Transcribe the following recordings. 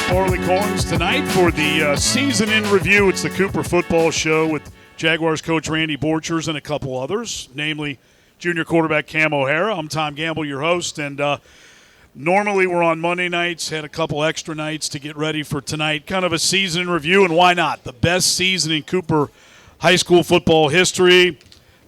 Barleycorns tonight for the season in review. It's the Cooper Football Show with Jaguars coach Randy Borchers and a couple others, namely junior quarterback Cam O'Hara. I'm Tom Gamble, your host, and normally we're on Monday nights, had a couple extra nights to get ready for tonight. Kind of a season in review, and why not? The best season in Cooper high school football history.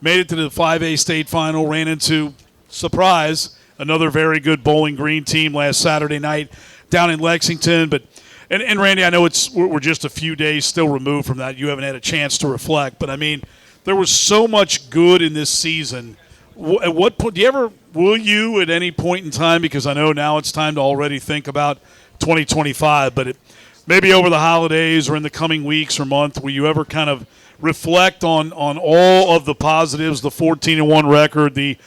Made it to the 5A state final, ran into, surprise, another very good Bowling Green team last Saturday night down in Lexington. But and Randy, I know we're just a few days still removed from that. You haven't had a chance to reflect, but I mean, there was so much good in this season. At what point will you at any point in time, because I know now it's time to already think about 2025, but maybe over the holidays or in the coming weeks or month, will you ever kind of reflect on all of the positives, the 14-1 record, the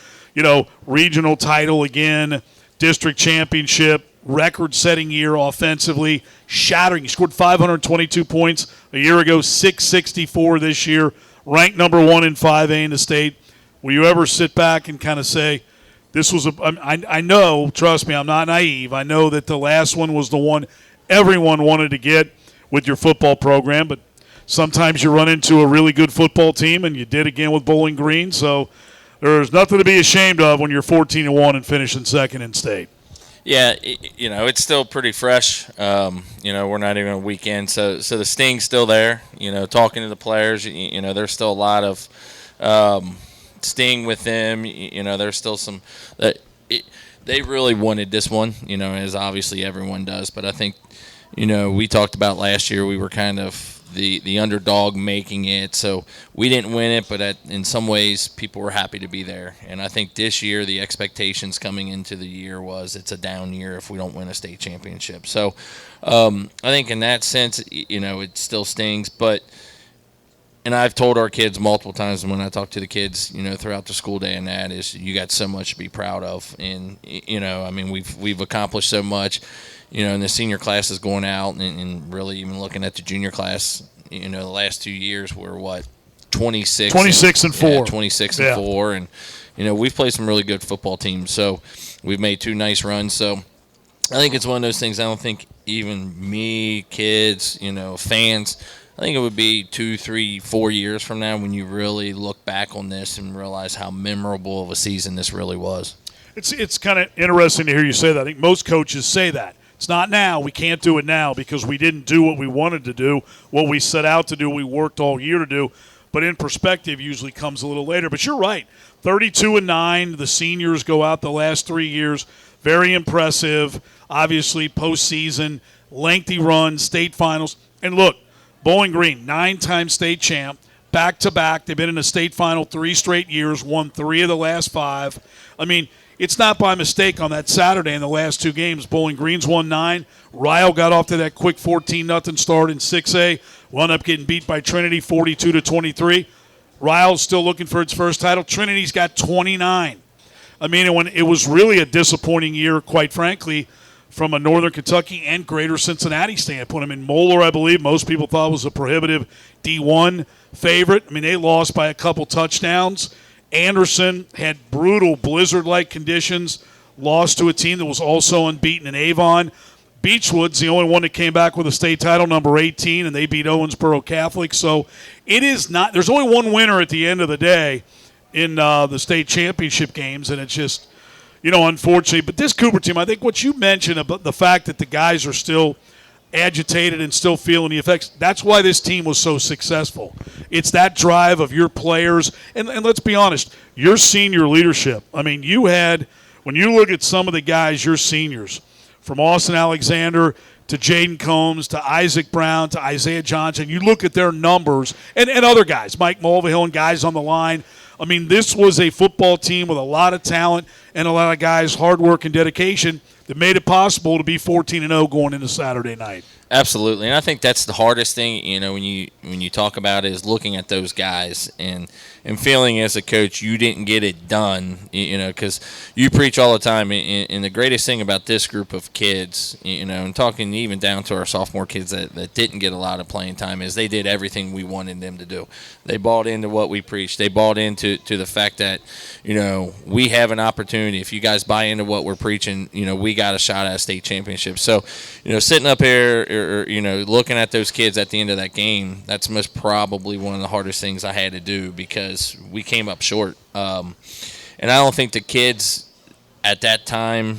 regional title again, district championship, record-setting year offensively, shattering. He scored 522 points a year ago, 664 this year, ranked number 1 in 5A in the state. Will you ever sit back and kind of say, this was I know, trust me, I'm not naive. I know that the last one was the one everyone wanted to get with your football program, but sometimes you run into a really good football team, and you did again with Bowling Green. So there's nothing to be ashamed of when you're 14-1 and finishing second in state. Yeah, it's still pretty fresh. We're not even a weekend, so the sting's still there. Talking to the players, there's still a lot of sting with them. There's still some they really wanted this one, as obviously everyone does. But I think, we talked about last year, we were kind of the underdog making it, so we didn't win it, but in some ways people were happy to be there. And I think this year the expectations coming into the year was it's a down year if we don't win a state championship. So I think in that sense, it still stings, and I've told our kids multiple times when I talk to the kids, throughout the school day, and that is, you got so much to be proud of. And, we've accomplished so much. And the senior class is going out, and really even looking at the junior class, the last 2 years were 26 and 4. Yeah, 26 and 4. And, we've played some really good football teams. So we've made 2 nice runs. So I think it's one of those things. I don't think even me, kids, fans, I think it would be 2, 3, 4 years from now when you really look back on this and realize how memorable of a season this really was. It's kind of interesting to hear you say that. I think most coaches say that. It's not now. We can't do it now because we didn't do what we wanted to do, what we set out to do, we worked all year to do. But in perspective, usually comes a little later. But you're right. 32-9, the seniors go out the last 3 years. Very impressive. Obviously, postseason, lengthy run, state finals. And look, Bowling Green, 9-time state champ, back-to-back. They've been in a state final 3 straight years, won 3 of the last 5. I mean, it's not by mistake on that Saturday in the last 2 games. Bowling Green's won 9. Ryle got off to that quick 14-0 start in 6A. Wound up getting beat by Trinity 42-23. Ryle's still looking for its first title. Trinity's got 29. I mean, when it was really a disappointing year, quite frankly, from a Northern Kentucky and Greater Cincinnati standpoint. I mean, Moeller, I believe, most people thought was a prohibitive D1 favorite. I mean, they lost by a couple touchdowns. Anderson had brutal blizzard-like conditions, lost to a team that was also unbeaten in Avon. Beechwood's the only one that came back with a state title, number 18, and they beat Owensboro Catholic. So it is not – there's only one winner at the end of the day in the state championship games, and it's just – unfortunately. But this Cooper team, I think what you mentioned about the fact that the guys are still agitated and still feeling the effects, that's why this team was so successful. It's that drive of your players. And let's be honest, your senior leadership. I mean, you had, when you look at some of the guys, your seniors, from Austin Alexander to Jaden Combs to Isaac Brown to Isaiah Johnson, you look at their numbers, and other guys, Mike Mulvihill and guys on the line. I mean, this was a football team with a lot of talent and a lot of guys' hard work and dedication that made it possible to be 14-0 going into Saturday night. Absolutely, and I think that's the hardest thing, when you talk about it, is looking at those guys and feeling as a coach you didn't get it done, because you preach all the time. And the greatest thing about this group of kids, and talking even down to our sophomore kids that didn't get a lot of playing time, is they did everything we wanted them to do. They bought into what we preached. They bought into the fact that, we have an opportunity. If you guys buy into what we're preaching, we we got a shot at a state championship. So, sitting up here or looking at those kids at the end of that game, that's most probably one of the hardest things I had to do because we came up short. And I don't think the kids at that time,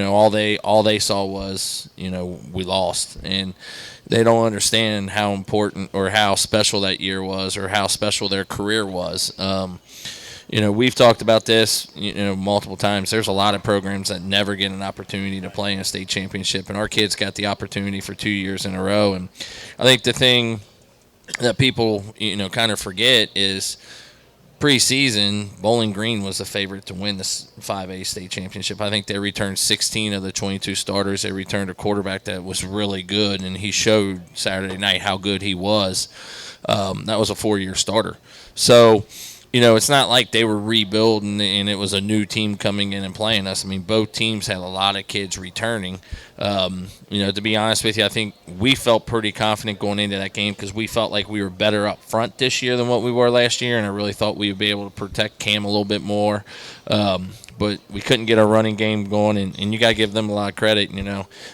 all they saw was, we lost. And they don't understand how important or how special that year was or how special their career was. We've talked about this, multiple times. There's a lot of programs that never get an opportunity to play in a state championship, and our kids got the opportunity for 2 years in a row. And I think the thing that people, kind of forget is preseason, Bowling Green was the favorite to win this 5A state championship. I think they returned 16 of the 22 starters. They returned a quarterback that was really good, and he showed Saturday night how good he was. That was a 4-year starter. So, it's not like they were rebuilding and it was a new team coming in and playing us. I mean, both teams had a lot of kids returning. To be honest with you, I think we felt pretty confident going into that game because we felt like we were better up front this year than what we were last year, and I really thought we would be able to protect Cam a little bit more. But we couldn't get our running game going, and you got to give them a lot of credit.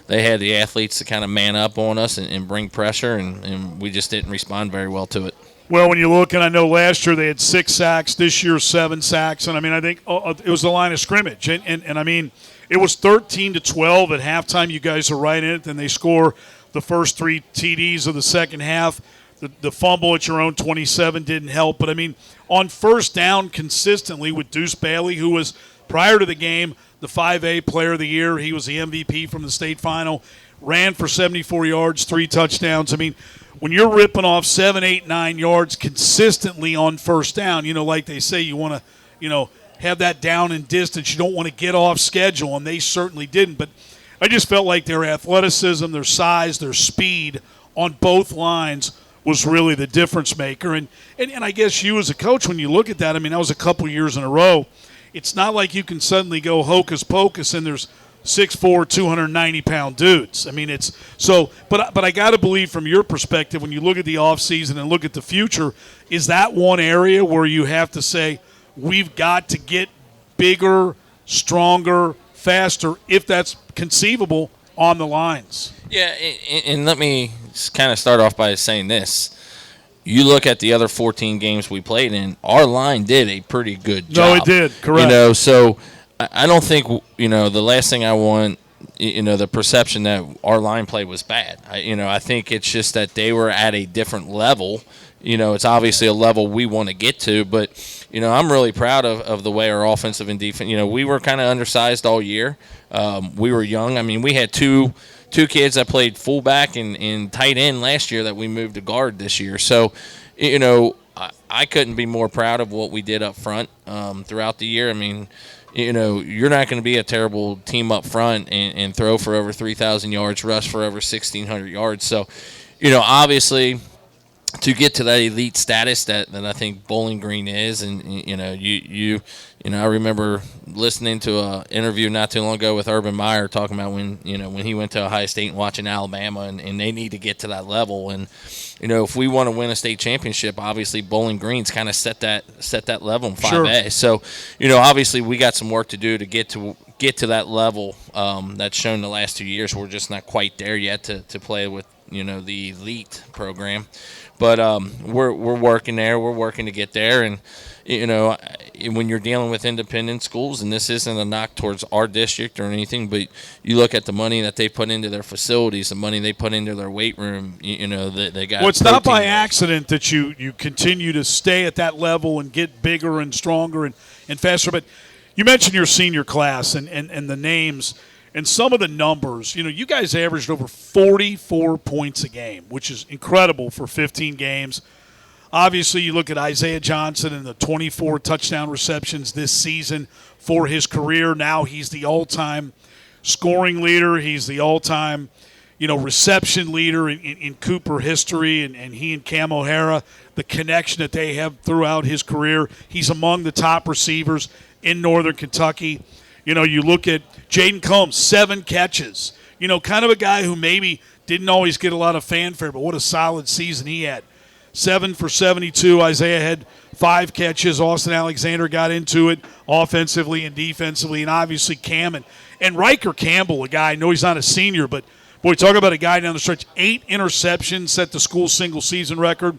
They had the athletes to kind of man up on us and bring pressure, and we just didn't respond very well to it. Well, when you look, and I know last year they had 6 sacks, this year 7 sacks, and I think it was the line of scrimmage, and I mean, it was 13-12 at halftime. You guys are right in it. Then they score the first 3 TDs of the second half. The fumble at your own 27 didn't help, but I mean, on first down consistently with Deuce Bailey, who was prior to the game the 5A Player of the Year. He was the MVP from the state final. Ran for 74 yards, 3 touchdowns. I mean, when you're ripping off 7, 8, 9 yards consistently on first down, like they say, you want to, have that down in distance. You don't want to get off schedule, and they certainly didn't. But I just felt like their athleticism, their size, their speed on both lines was really the difference maker. And I guess you as a coach, when you look at that, I mean, that was a couple years in a row. It's not like you can suddenly go hocus pocus and there's 6'4", 290-pound dudes. I mean, it's so. But I got to believe from your perspective, when you look at the offseason and look at the future, is that one area where you have to say we've got to get bigger, stronger, faster, if that's conceivable, on the lines? Yeah, and let me kind of start off by saying this. You look at the other 14 games we played in, our line did a pretty good job. No, it did. Correct. So I don't think, the last thing I want, the perception that our line play was bad. I think it's just that they were at a different level. It's obviously a level we want to get to, but, I'm really proud of the way our offensive and defense, we were kind of undersized all year. We were young. I mean, we had two kids that played fullback and tight end last year that we moved to guard this year. So, I couldn't be more proud of what we did up front throughout the year. I mean, you're not going to be a terrible team up front and throw for over 3,000 yards, rush for over 1,600 yards. So, obviously, to get to that elite status that I think Bowling Green is, and I remember listening to an interview not too long ago with Urban Meyer talking about when he went to Ohio State and watching Alabama, and they need to get to that level. And if we want to win a state championship, obviously Bowling Green's kind of set that level in 5A. Sure. So obviously we got some work to do to get to that level that's shown the last 2 years. We're just not quite there yet to play with the elite program. But we're working there. We're working to get there. And, when you're dealing with independent schools, and this isn't a knock towards our district or anything, but you look at the money that they put into their facilities, the money they put into their weight room, they got. Well, it's not by accident that you continue to stay at that level and get bigger and stronger and faster. But you mentioned your senior class and the names. And some of the numbers, you guys averaged over 44 points a game, which is incredible for 15 games. Obviously, you look at Isaiah Johnson and the 24 touchdown receptions this season for his career. Now he's the all-time scoring leader. He's the all-time, reception leader in Cooper history. And he and Cam O'Hara, the connection that they have throughout his career. He's among the top receivers in Northern Kentucky. You look at Jaden Combs, 7 catches. Kind of a guy who maybe didn't always get a lot of fanfare, but what a solid season he had. 7 for 72. Isaiah had 5 catches. Austin Alexander got into it offensively and defensively, and obviously Cam and Riker Campbell, a guy, I know he's not a senior, but boy, talk about a guy down the stretch. 8 interceptions, set the school single-season record.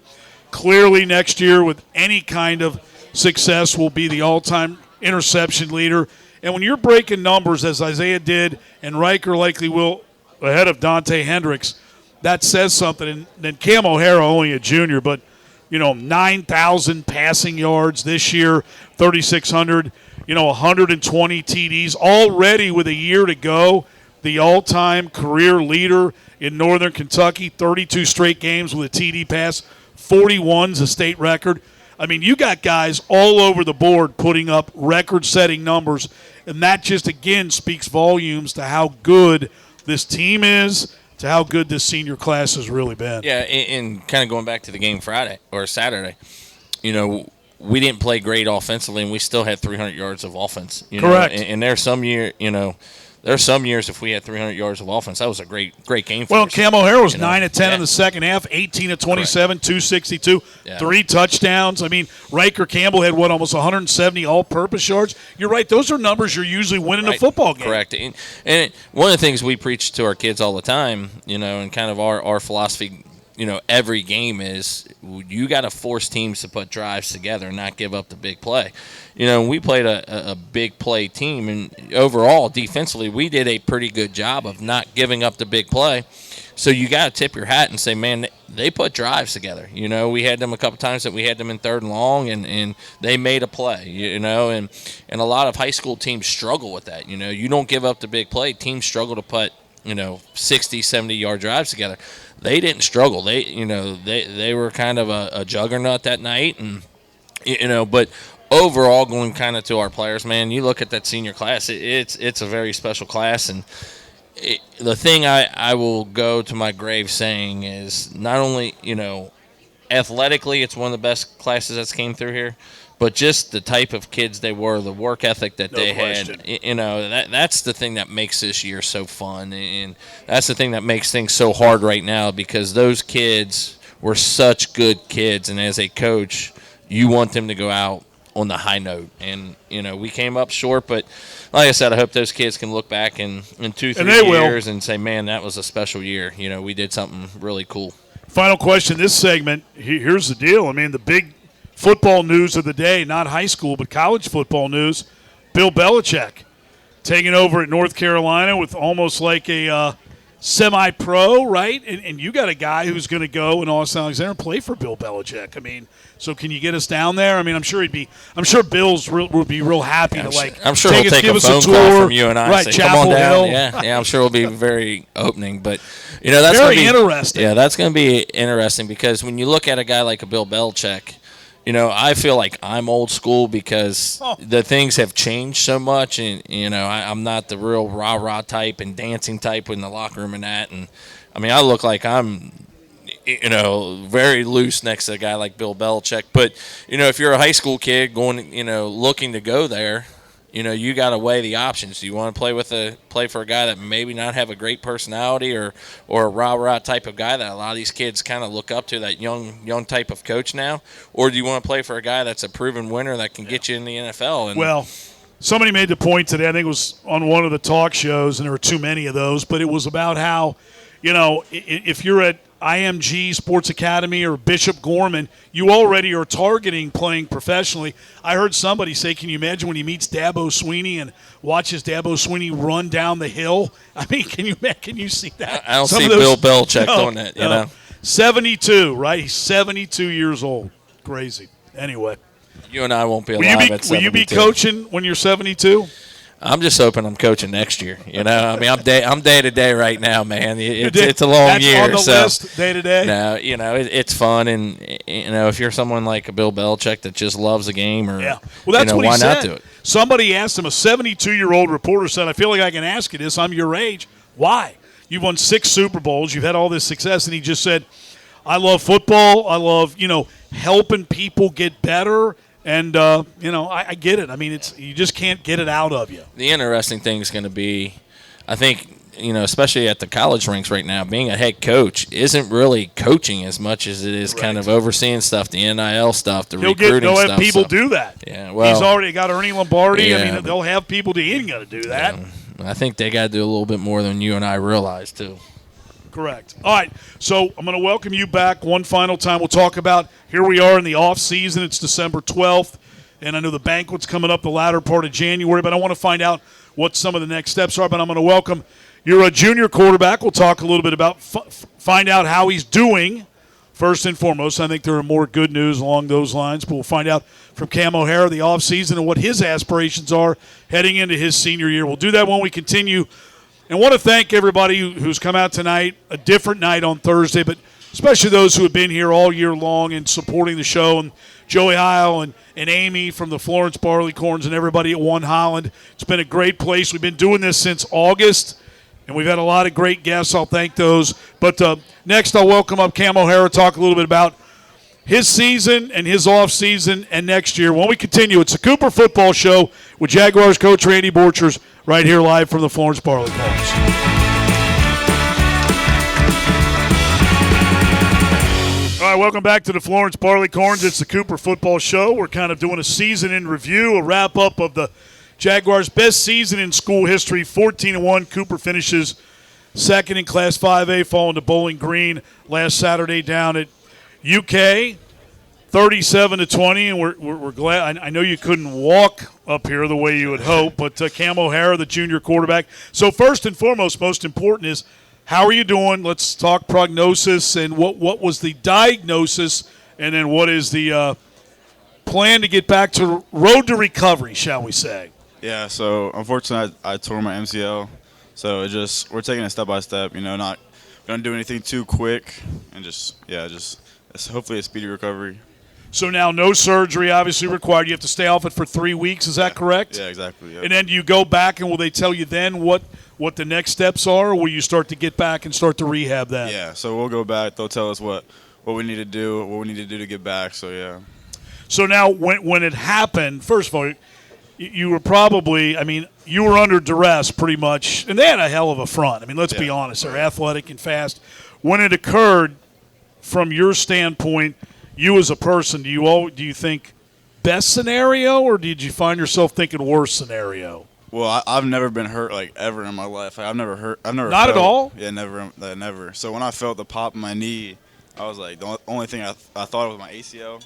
Clearly next year, with any kind of success, will be the all-time interception leader. And when you're breaking numbers, as Isaiah did, and Riker likely will, ahead of Dante Hendricks, that says something. And then Cam O'Hara, only a junior, but, 9,000 passing yards this year, 3,600, 120 TDs. Already with a year to go, the all-time career leader in Northern Kentucky, 32 straight games with a TD pass, 41's a state record. I mean, you got guys all over the board putting up record-setting numbers, and that just, again, speaks volumes to how good this team is, to how good this senior class has really been. Yeah, and kind of going back to the game Friday or Saturday, we didn't play great offensively, and we still had 300 yards of offense. Correct. And there's some year, there's some years if we had 300 yards of offense, that was a great game for us. Well, Cam O'Hara was 9 of 10 in the second half, 18 of 27, Correct. 262, 3 touchdowns. I mean, Riker Campbell had, almost 170 all-purpose yards. You're right. Those are numbers you're usually winning a football game. Correct. And one of the things we preach to our kids all the time, and kind of our philosophy, every game is you got to force teams to put drives together and not give up the big play. We played a big play team, and overall, defensively, we did a pretty good job of not giving up the big play. So you got to tip your hat and say, man, they put drives together. We had them a couple times that we had them in 3rd and long, and they made a play, and a lot of high school teams struggle with that. You don't give up the big play. Teams struggle to put, 60, 70-yard drives together. They didn't struggle. They were kind of a juggernaut that night, and but overall, going kind of to our players, man, you look at that senior class. It's a very special class, and the thing I will go to my grave saying is not only athletically, it's one of the best classes that's came through here, but just the type of kids they were, the work ethic that they had, that's the thing that makes this year so fun, and that's the thing that makes things so hard right now, because those kids were such good kids, and as a coach, you want them to go out on the high note. And, we came up short, but like I said, I hope those kids can look back in 2-3 years and say, man, that was a special year. We did something really cool. Final question, this segment, here's the deal. I mean, the big football news of the day, not high school, but college football news, Bill Belichick taking over at North Carolina with almost like a semi-pro, right? And you got a guy who's going to go in Austin Alexander and play for Bill Belichick. I mean, so can you get us down there? I mean, I'm sure Bill's would be real happy I'm sure he'll take a phone call from you and I and say, come on down. Yeah, I'm sure it'll be very opening. But, that's very interesting. Yeah, that's going to be interesting, because when you look at a guy like a Bill Belichick, I feel like I'm old school because the things have changed so much, and I'm not the real rah-rah type and dancing type in the locker room and that. And I mean, I look like I'm, very loose next to a guy like Bill Belichick. But if you're a high school kid going, looking to go there, you got to weigh the options. Do you want to play for a guy that maybe not have a great personality or a rah-rah type of guy that a lot of these kids kind of look up to, that young type of coach now? Or do you want to play for a guy that's a proven winner that can get you in the NFL? And well, somebody made the point today, I think it was on one of the talk shows, and there were too many of those, but it was about how, if you're at IMG Sports Academy or Bishop Gorman, you already are targeting playing professionally. I heard somebody say, can you imagine when he meets Dabo Sweeney and watches Dabo Sweeney run down the hill? I mean, can you see that? I don't see Bill Belichick doing that, 72, right? He's 72 years old. Crazy. Anyway. You and I won't be alive at 72. Will you be coaching when you're 72? I'm just hoping I'm coaching next year. I mean, I'm day to day right now, man. It's a long year. On the list, day to day. No, it's fun, and if you're someone like a Bill Belichick that just loves the game, or well, that's what why he said. not do it? Somebody asked him. A 72-year-old reporter said, "I feel like I can ask you this. I'm your age. Why? You've won 6 Super Bowls. You've had all this success." And he just said, "I love football. I love helping people get better." And, I get it. I mean, you just can't get it out of you. The interesting thing is going to be, I think, especially at the college ranks right now, being a head coach isn't really coaching as much as it is kind of overseeing stuff, the NIL stuff, the recruiting they'll stuff. have people do that. Yeah, well, he's already got Ernie Lombardi. Yeah, they'll have people he ain't got to do that. I think they got to do a little bit more than you and I realize, too. Correct. All right, so I'm going to welcome you back one final time. We'll talk about, here we are in the off season. It's December 12th, and I know the banquet's coming up the latter part of January, but I want to find out what some of the next steps are. But I'm going to welcome your junior quarterback. We'll talk a little bit about, find out how he's doing first and foremost. I think there are more good news along those lines, but we'll find out from Cam O'Hara the offseason and what his aspirations are heading into his senior year. We'll do that when we continue. And want to thank everybody who's come out tonight, a different night on Thursday, but especially those who have been here all year long and supporting the show, and Joey Heil and Amy from the Florence Barleycorns and everybody at One Holland. It's been a great place. We've been doing this since August, and we've had a lot of great guests. I'll thank those. But next I'll welcome up Cam O'Hara, talk a little bit about his season and his off season and next year. When we continue, it's the Cooper Football Show with Jaguars coach Randy Borchers right here live from the Florence Barleycorns. All right, welcome back to the Florence Barleycorns. It's the Cooper Football Show. We're kind of doing a season in review, a wrap-up of the Jaguars' best season in school history, 14-1. Cooper finishes second in Class 5A, falling to Bowling Green last Saturday down at UK, 37-20, and we're glad. I know you couldn't walk up here the way you would hope, but Cam O'Hara, the junior quarterback. So first and foremost, most important is, how are you doing? Let's talk prognosis and what was the diagnosis, and then what is the plan to get back to road to recovery, shall we say? Yeah, so unfortunately I tore my MCL, so we're taking it step by step. Not gonna do anything too quick, and just hopefully a speedy recovery. So now no surgery obviously required. You have to stay off it for 3 weeks. Is that correct? Yeah, exactly. Yep. And then do you go back, and will they tell you then what the next steps are, or will you start to get back and start to rehab then? Yeah, so we'll go back. They'll tell us what we need to do, to get back. So yeah. So now when it happened, first of all, you were probably, you were under duress pretty much, and they had a hell of a front. Let's be honest. They're athletic and fast. When it occurred, from your standpoint, you as a person, do you think best scenario, or did you find yourself thinking worst scenario? Well, I've never been hurt ever in my life. I've never hurt. I've never. Not felt, at all. Yeah, never. So when I felt the pop in my knee, I was like, the only thing I thought was my ACL.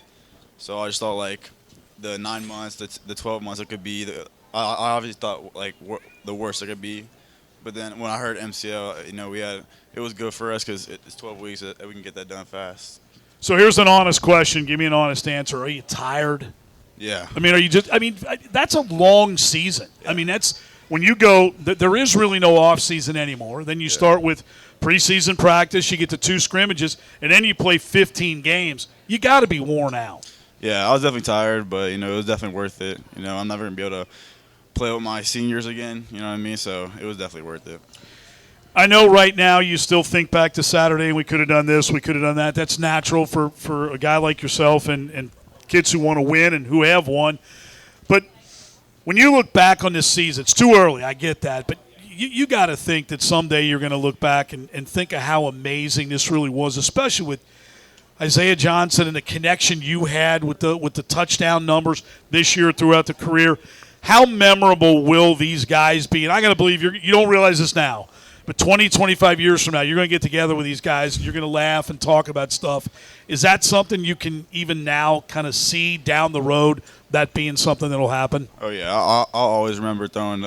So I just thought the 9 months, the 12 months, it could be. I obviously thought the worst it could be, but then when I heard MCL, it was good for us because it's 12 weeks that we can get that done fast. So here's an honest question. Give me an honest answer. Are you tired? Yeah. Are you just? That's a long season. Yeah. That's when you go. There is really no off season anymore. Then you start with preseason practice. You get to 2 scrimmages, and then you play 15 games. You got to be worn out. Yeah, I was definitely tired, but it was definitely worth it. I'm never gonna be able to play with my seniors again. You know what I mean? So it was definitely worth it. I know right now you still think back to Saturday, and we could have done this, we could have done that. That's natural for a guy like yourself and kids who want to win and who have won. But when you look back on this season, it's too early, I get that, but you got to think that someday you're going to look back and think of how amazing this really was, especially with Isaiah Johnson and the connection you had with the touchdown numbers this year throughout the career. How memorable will these guys be? And I got to believe you don't realize this now, but 20, 25 years from now, you're going to get together with these guys and you're going to laugh and talk about stuff. Is that something you can even now kind of see down the road, that being something that will happen? Oh, yeah. I'll always remember throwing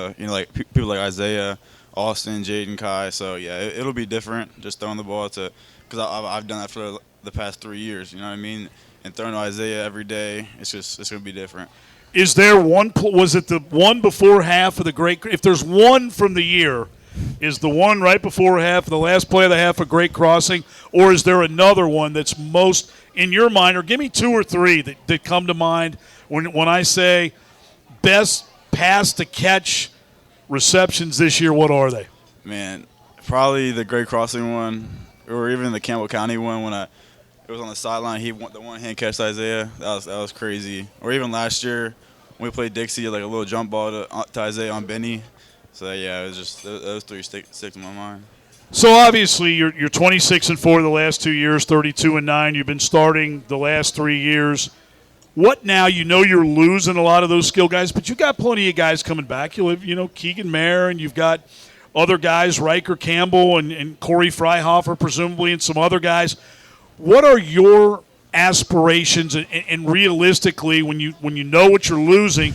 people like Isaiah, Austin, Jaden, Kai. So, yeah, it'll be different just throwing the ball because I've done that for the past 3 years, you know what I mean? And throwing to Isaiah every day, it's going to be different. Is there one – was it the one before half of the great – if there's one from the year – is the one right before half, the last play of the half, a great crossing, or is there another one that's most in your mind? Or give me 2 or 3 that come to mind when I say best pass to catch receptions this year. What are they? Man, probably the great crossing one, or even the Campbell County one when it was on the sideline. He went the one hand catch to Isaiah. That was crazy. Or even last year when we played Dixie, like a little jump ball to Isaiah on Benny. So yeah, it was just those three stick to my mind. So obviously you're 26-4 the last 2 years, 32-9. You've been starting the last 3 years. What now? You know you're losing a lot of those skill guys, but you got plenty of guys coming back. You have, Keegan Mayer, and you've got other guys, Riker Campbell and Corey Freihofer, presumably, and some other guys. What are your aspirations, and realistically, when you know what you're losing,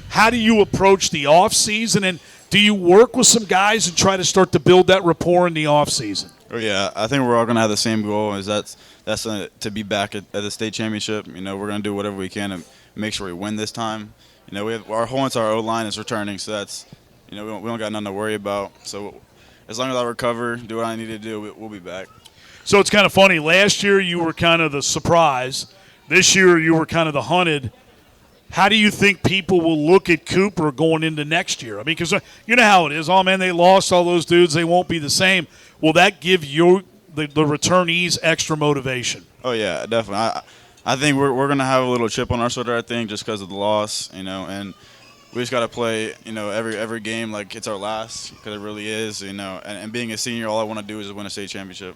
how do you approach the off season, and do you work with some guys and try to start to build that rapport in the off season? Oh yeah, I think we're all gonna have the same goal. That's to be back at the state championship. We're gonna do whatever we can to make sure we win this time. We have our whole entire O-line is returning, so that's we don't got nothing to worry about. So as long as I recover, do what I need to do, we'll be back. So it's kind of funny. Last year you were kind of the surprise. This year you were kind of the hunted. How do you think people will look at Cooper going into next year? I mean, because you know how it is. Oh, man, they lost all those dudes. They won't be the same. Will that give you, the returnees, extra motivation? Oh, yeah, definitely. I think we're going to have a little chip on our shoulder, I think, just because of the loss, and we just got to play, every game like it's our last, because it really is, and being a senior, all I want to do is win a state championship.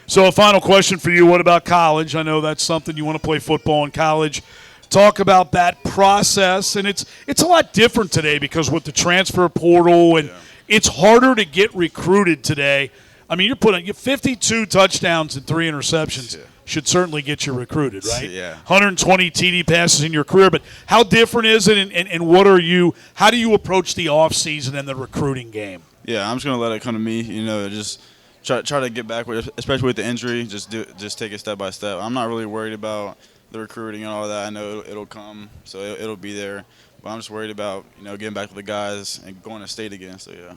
So a final question for you. What about college? I know that's something you want to play football in college. Talk about that process, and it's a lot different today because with the transfer portal, and it's harder to get recruited today. I mean, you're 52 touchdowns and 3 interceptions should certainly get you recruited, right? Yeah. 120 TD passes in your career, but how different is it, and how do you approach the offseason and the recruiting game? Yeah, I'm just going to let it come to me, just try to get back with, especially with the injury, just take it step by step. I'm not really worried about the recruiting and all that. I know it'll come, so it'll be there. But I'm just worried about getting back with the guys and going to state again. So yeah.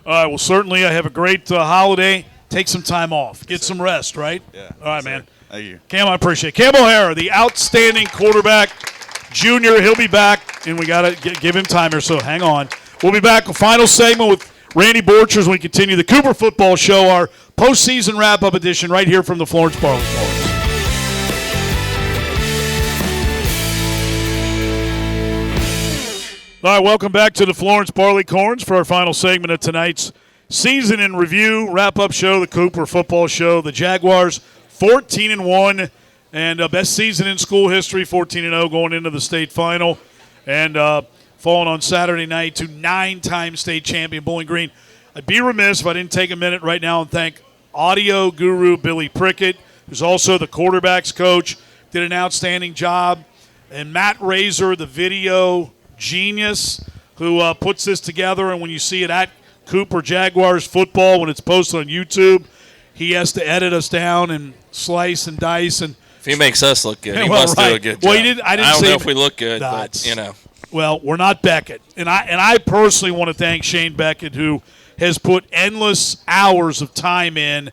All right. Well, certainly I have a great holiday. Take some time off. Get some rest. Right. Yeah. All right, man. Thank you, Cam. I appreciate it. Cam O'Hara, the outstanding quarterback, junior. He'll be back, and we gotta give him time here. So hang on. We'll be back. A final segment with Randy Borchers when we continue the Cooper Football Show, our postseason wrap-up edition, right here from the Florence Barleycorn. All right, welcome back to the Florence Barleycorns for our final segment of tonight's season in review, wrap-up show, the Cooper Football Show. The Jaguars 14-1 and best season in school history, 14-0 going into the state final, and falling on Saturday night to 9-time state champion Bowling Green. I'd be remiss if I didn't take a minute right now and thank audio guru Billy Prickett, who's also the quarterback's coach, did an outstanding job, and Matt Razor, the video genius, who puts this together, and when you see it at Cooper Jaguars football, when it's posted on YouTube, he has to edit us down and slice and dice. And if he makes us look good, he must do a good job. Well, I don't know if we look good, but Well, we're not Beckett, and I personally want to thank Shane Beckett, who has put endless hours of time in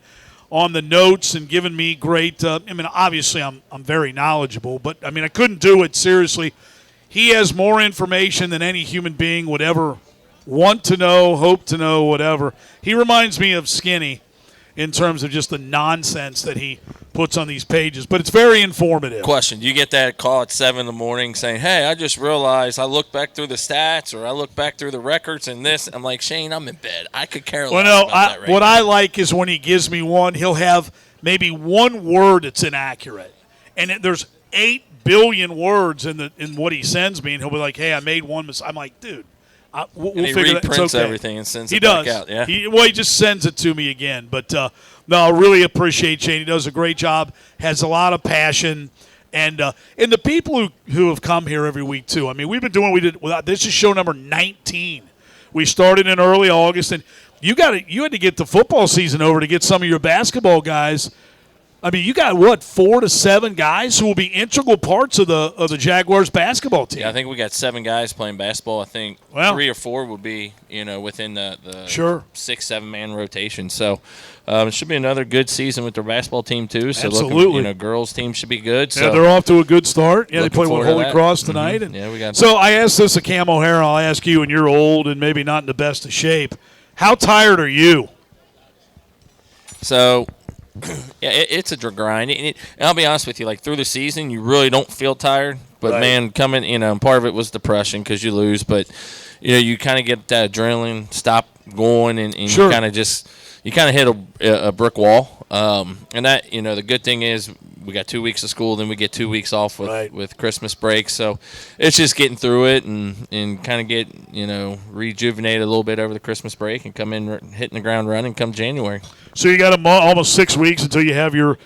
on the notes and given me great. Obviously, I'm very knowledgeable, but I couldn't do it seriously. He has more information than any human being would ever want to know, hope to know, whatever. He reminds me of Skinny in terms of just the nonsense that he puts on these pages, but it's very informative. Question, you get that call at 7 in the morning saying, hey, I just realized I looked back through the stats or I looked back through the records and this. I'm like, Shane, I'm in bed. I could care less about that right what now. I like is when he gives me one, he'll have maybe one word that's inaccurate. And there's 8 billion words in what he sends me, and he'll be like, hey, I made one mistake. I'm like, dude, we'll he figure that. It's reprints okay. everything and sends he it does. back out. Yeah. He just sends it to me again. But no, I really appreciate Shane. He does a great job, has a lot of passion, and the people who have come here every week too. We've been doing what we did. This is show number 19. We started in early August, and you had to get the football season over to get some of your basketball guys. You got 4 to 7 guys who will be integral parts of the Jaguars basketball team. Yeah, I think we got 7 guys playing basketball. I think 3 or 4 would be, within the 6-7 man rotation. So it should be another good season with their basketball team too. So absolutely, girls team should be good. So yeah, they're off to a good start. Yeah, they play with Holy Cross tonight. Mm-hmm. And we got. So I asked this of Cam O'Hara. I'll ask you, and you're old and maybe not in the best of shape. How tired are you? So Yeah, it's a grind. And I'll be honest with you, like through the season, you really don't feel tired. But Right. man, coming, part of it was depression because you lose. But you kind of get that adrenaline stop going, and Sure. you kind of hit a brick wall. And that the good thing is we got 2 weeks of school, then we get 2 weeks off with Christmas break. So it's just getting through it and kind of get rejuvenated a little bit over the Christmas break and come in hitting the ground running come January. So you got almost 6 weeks until you have your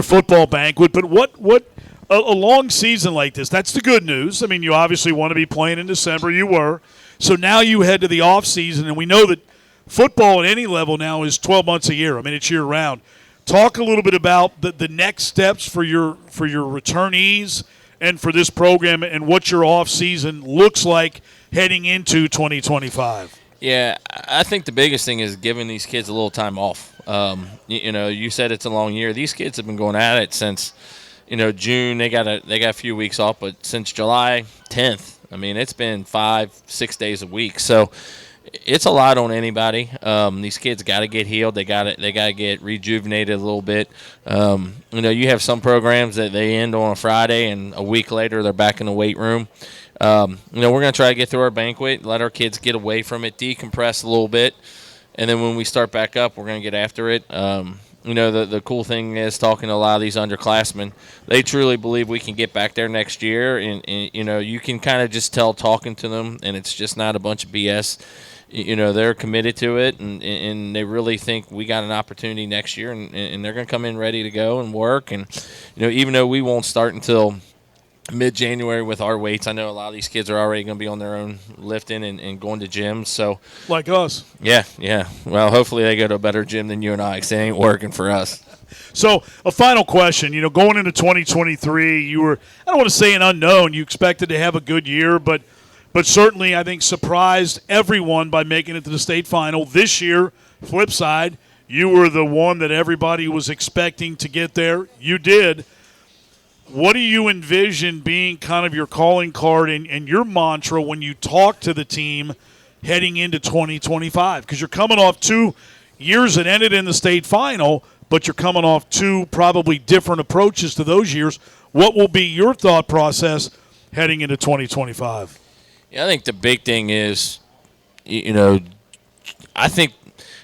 football banquet. But what a long season like this, that's the good news. I mean, you obviously want to be playing in December. You were. So now you head to the off season, and we know that football at any level now is 12 months a year. I mean, it's year round. Talk a little bit about the next steps for your returnees and for this program and what your off season looks like heading into 2025. Yeah, I think the biggest thing is giving these kids a little time off. You said it's a long year. These kids have been going at it since, June. They got a few weeks off, but since July 10th, I mean, it's been 5-6 days a week. So it's a lot on anybody. These kids got to get healed. They got to get rejuvenated a little bit. You have some programs that they end on a Friday, and a week later they're back in the weight room. We're going to try to get through our banquet, let our kids get away from it, decompress a little bit, and then when we start back up, we're going to get after it. The cool thing is talking to a lot of these underclassmen, they truly believe we can get back there next year, and you can kind of just tell talking to them, and it's just not a bunch of BS. They're committed to it, and they really think we got an opportunity next year, and they're going to come in ready to go and work. And, even though we won't start until mid-January with our weights, I know a lot of these kids are already going to be on their own lifting and going to gyms. So like us. Yeah. Well, hopefully they go to a better gym than you and I, because it ain't working for us. So a final question, going into 2023, you were, I don't want to say an unknown. You expected to have a good year, but certainly I think surprised everyone by making it to the state final. This year, flip side, you were the one that everybody was expecting to get there. You did. What do you envision being kind of your calling card and your mantra when you talk to the team heading into 2025? Because you're coming off 2 years that ended in the state final, but you're coming off 2 probably different approaches to those years. What will be your thought process heading into 2025? Yeah, I think the big thing is, I think,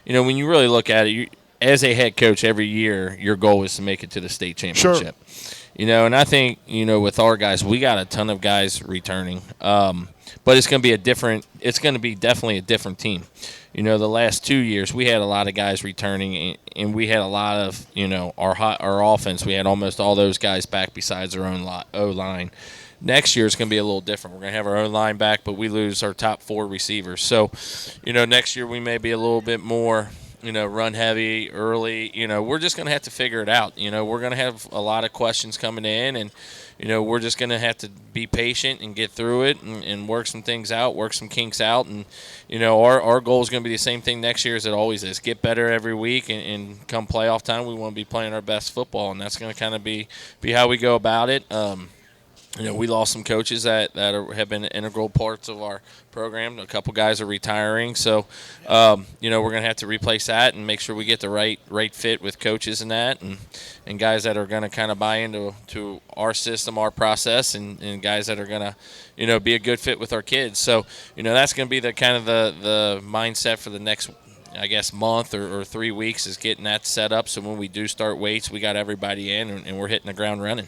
when you really look at it, as a head coach every year, your goal is to make it to the state championship. Sure. And I think, with our guys, we got a ton of guys returning. But it's going to be definitely a different team. The last 2 years, we had a lot of guys returning, and we had a lot of, our offense, we had almost all those guys back besides our own O-line. Next year is going to be a little different. We're going to have our own line back, but we lose our top 4 receivers. So, next year we may be a little bit more run heavy early. We're just going to have to figure it out. We're going to have a lot of questions coming in, and, we're just going to have to be patient and get through it and work some things out, work some kinks out. And, our goal is going to be the same thing next year as it always is. Get better every week, and come playoff time, we want to be playing our best football, and that's going to kind of be how we go about it. We lost some coaches that have been integral parts of our program. A couple guys are retiring, so we're going to have to replace that and make sure we get the right fit with coaches and that, and guys that are going to kind of buy into our system, our process, and guys that are going to be a good fit with our kids. So that's going to be the kind of the mindset for the next, I guess, month or 3 weeks, is getting that set up. So when we do start weights, we got everybody in, and we're hitting the ground running.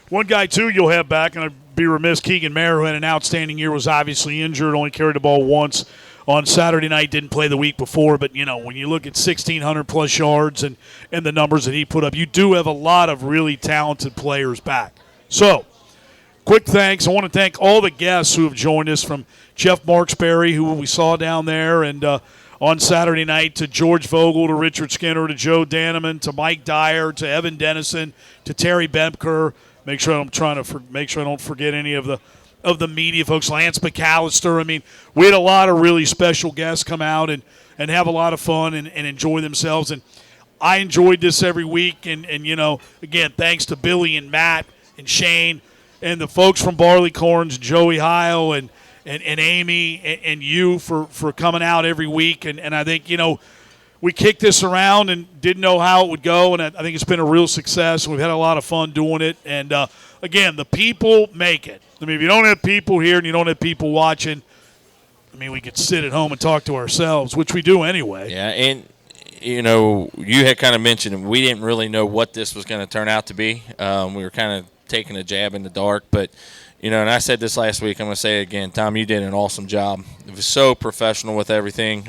One guy, too, you'll have back, and I'd be remiss, Keegan Mayer, who had an outstanding year, was obviously injured, only carried the ball once on Saturday night, didn't play the week before. But, when you look at 1,600-plus yards and the numbers that he put up, you do have a lot of really talented players back. So, quick thanks. I want to thank all the guests who have joined us, from Jeff Marksberry, who we saw down there, and on Saturday night, to George Vogel, to Richard Skinner, to Joe Daneman, to Mike Dyer, to Evan Dennison, to Terry Bempker. Make sure I don't forget any of the media folks. Lance McAllister. I mean, we had a lot of really special guests come out and have a lot of fun and enjoy themselves. And I enjoyed this every week. And again, thanks to Billy and Matt and Shane and the folks from Barleycorns, Joey Heil and Amy and you for coming out every week. And I think, we kicked this around and didn't know how it would go, and I think it's been a real success. We've had a lot of fun doing it, and again, the people make it. I mean, if you don't have people here and you don't have people watching, I mean, we could sit at home and talk to ourselves, which we do anyway. Yeah, and you know, you had kind of mentioned we didn't really know what this was going to turn out to be. We were kind of taking a jab in the dark, but you know, and I said this last week, I'm going to say it again, Tom, you did an awesome job. It was so professional with everything.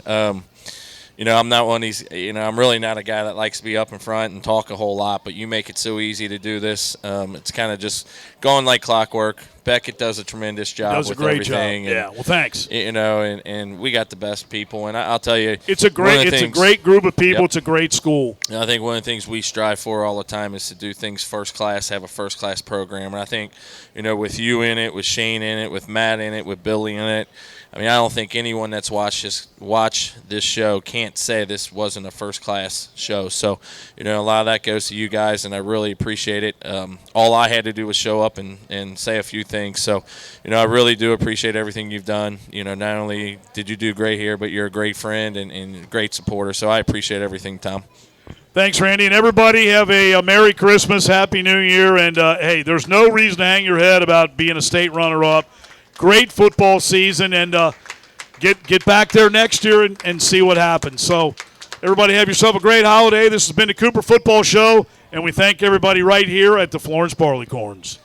You know, I'm not one of these, you know, I'm really not a guy that likes to be up in front and talk a whole lot, but you make it so easy to do this. It's kind of just going like clockwork. Beckett does a tremendous job with everything. Job. Yeah, well, thanks. You know, and we got the best people, and I'll tell you, it's a great group of people. Yep. It's a great school. And I think one of the things we strive for all the time is to do things first class, have a first class program, and I think, you know, with you in it, with Shane in it, with Matt in it, with Billy in it, I mean, I don't think anyone that's watched this show can't say this wasn't a first-class show. So, you know, a lot of that goes to you guys, and I really appreciate it. All I had to do was show up and say a few things. So, you know, I really do appreciate everything you've done. You know, not only did you do great here, but you're a great friend and a great supporter. So I appreciate everything, Tom. Thanks, Randy. And everybody have a Merry Christmas, Happy New Year. And, hey, there's no reason to hang your head about being a state runner-up. Great football season, and get back there next year and see what happens. So everybody have yourself a great holiday. This has been the Cooper Football Show, and we thank everybody right here at the Florence Barleycorns.